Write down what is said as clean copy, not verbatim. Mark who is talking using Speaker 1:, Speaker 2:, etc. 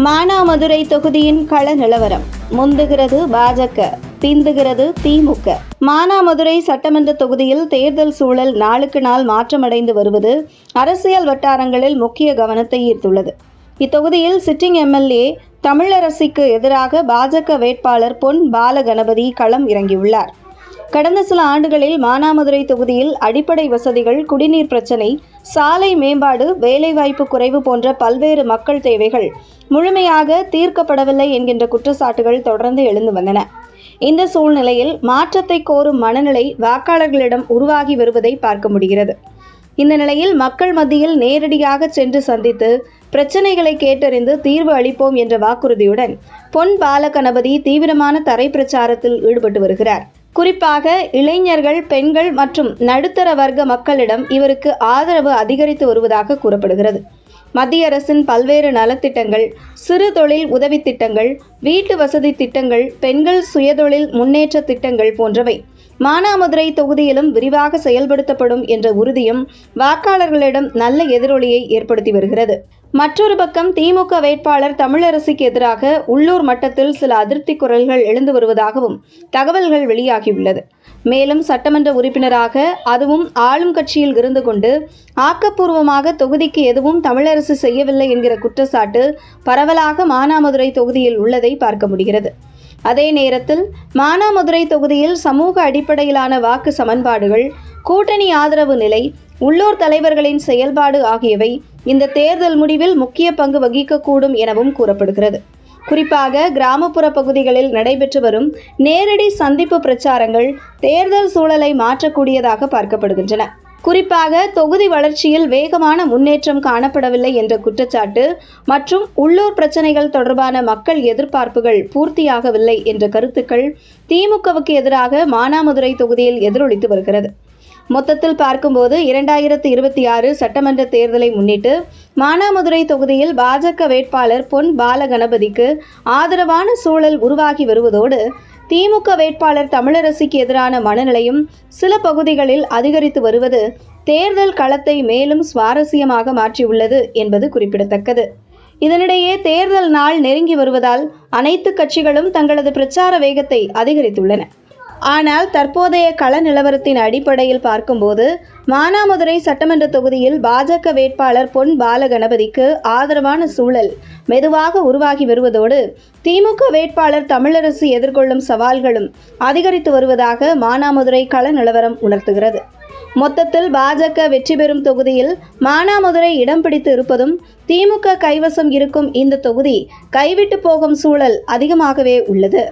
Speaker 1: மானாமதுரை தொகுதியின் கள நிலவரம். முந்துகிறது பாஜக, பிந்துகிறது திமுக. மானாமதுரை சட்டமன்ற தொகுதியில் தேர்தல் சூழல் நாளுக்கு நாள் மாற்றமடைந்து வருவது அரசியல் வட்டாரங்களில் முக்கிய கவனத்தை ஈர்த்துள்ளது. இத்தொகுதியில் சிட்டிங் எம்எல்ஏ தமிழரசிக்கு எதிராக பாஜக வேட்பாளர் பொன் பாலகணபதி களம் இறங்கியுள்ளார். கடந்த சில ஆண்டுகளில் மானாமதுரை தொகுதியில் அடிப்படை வசதிகள், குடிநீர் பிரச்சினை, சாலை மேம்பாடு, வேலைவாய்ப்பு குறைவு போன்ற பல்வேறு மக்கள் தேவைகள் முழுமையாக தீர்க்கப்படவில்லை என்கின்ற குற்றச்சாட்டுகள் தொடர்ந்து எழுந்து வந்தன. இந்த சூழ்நிலையில் மாற்றத்தை கோரும் மனநிலை வாக்காளர்களிடம் உருவாகி வருவதை பார்க்க முடிகிறது. இந்த நிலையில் மக்கள் மத்தியில் நேரடியாக சென்று சந்தித்து பிரச்சனைகளை கேட்டறிந்து தீர்வு அளிப்போம் என்ற வாக்குறுதியுடன் பொன் பாலகணபதி தீவிரமான தரை பிரச்சாரத்தில் ஈடுபட்டு வருகிறார். குறிப்பாக இளைஞர்கள், பெண்கள் மற்றும் நடுத்தர வர்க்க மக்களிடம் இவருக்கு ஆதரவு அதிகரித்து வருவதாக கூறப்படுகிறது. மத்திய அரசின் பல்வேறு நலத்திட்டங்கள், சிறு தொழில் உதவி திட்டங்கள், வீட்டு வசதி திட்டங்கள், பெண்கள் சுயதொழில் முன்னேற்ற திட்டங்கள் போன்றவை மானாமதுரை தொகுதியிலும் விரிவாக செயல்படுத்தப்படும் என்ற உறுதியும் வாக்காளர்களிடம் நல்ல எதிரொலியை ஏற்படுத்தி வருகிறது. மற்றொரு பக்கம் திமுக வேட்பாளர் தமிழரசிக்கு எதிராக உள்ளூர் மட்டத்தில் சில அதிருப்தி குரல்கள் எழுந்து வருவதாகவும் தகவல்கள் வெளியாகியுள்ளது. மேலும் சட்டமன்ற உறுப்பினராக, அதுவும் ஆளும் கட்சியில் இருந்து கொண்டு ஆக்கப்பூர்வமாக தொகுதிக்கு எதுவும் தமிழரசு செய்யவில்லை என்கிற குற்றச்சாட்டு பரவலாக மானாமதுரை தொகுதியில் உள்ளதை பார்க்க முடிகிறது. அதே நேரத்தில் மானாமதுரை தொகுதியில் சமூக அடிப்படையிலான வாக்கு சமன்பாடுகள், கூட்டணி ஆதரவு நிலை, உள்ளூர் தலைவர்களின் செயல்பாடு ஆகியவை இந்த தேர்தல் முடிவில் முக்கிய பங்கு வகிக்கக்கூடும் எனவும் கூறப்படுகிறது. குறிப்பாக கிராமப்புற பகுதிகளில் நடைபெற்று வரும் நேரடி சந்திப்பு பிரச்சாரங்கள் தேர்தல் சூழலை மாற்றக்கூடியதாக பார்க்கப்படுகின்றன. குறிப்பாக தொகுதி வளர்ச்சியில் வேகமான முன்னேற்றம் காணப்படவில்லை என்ற குற்றச்சாட்டு மற்றும் உள்ளூர் பிரச்சனைகள் தொடர்பான மக்கள் எதிர்பார்ப்புகள் பூர்த்தியாகவில்லை என்ற கருத்துக்கள் திமுகவுக்கு எதிராக மானாமதுரை தொகுதியில் எதிரொலித்து வருகிறது. மொத்தத்தில் பார்க்கும்போது 2026 சட்டமன்ற தேர்தலை முன்னிட்டு மானாமதுரை தொகுதியில் பாஜக வேட்பாளர் பொன் பாலகணபதிக்கு ஆதரவான சூழல் உருவாகி வருவதோடு திமுக வேட்பாளர் தமிழரசிக்கு எதிரான மனநிலையும் சில பகுதிகளில் அதிகரித்து வருவது தேர்தல் களத்தை மேலும் சுவாரஸ்யமாக மாற்றியுள்ளது என்பது குறிப்பிடத்தக்கது. இதனிடையே தேர்தல் நாள் நெருங்கி வருவதால் அனைத்து கட்சிகளும் தங்களது பிரச்சார வேகத்தை அதிகரித்துள்ளன. ஆனால் தற்போதைய கள நிலவரத்தின் அடிப்படையில் பார்க்கும்போது மானாமதுரை சட்டமன்ற தொகுதியில் பாஜக வேட்பாளர் பொன் பாலகணபதிக்கு ஆதரவான சூழல் மெதுவாக உருவாகி வருவதோடு திமுக வேட்பாளர் தமிழரசு எதிர்கொள்ளும் சவால்களும் அதிகரித்து வருவதாக மானாமதுரை கள நிலவரம் உணர்த்துகிறது. மொத்தத்தில் பாஜக வெற்றி பெறும் தொகுதியில் மானாமதுரை இடம் பிடித்து இருப்பதும் திமுக கைவசம் இருக்கும் இந்த தொகுதி கைவிட்டு போகும் சூழல் அதிகமாகவே உள்ளது.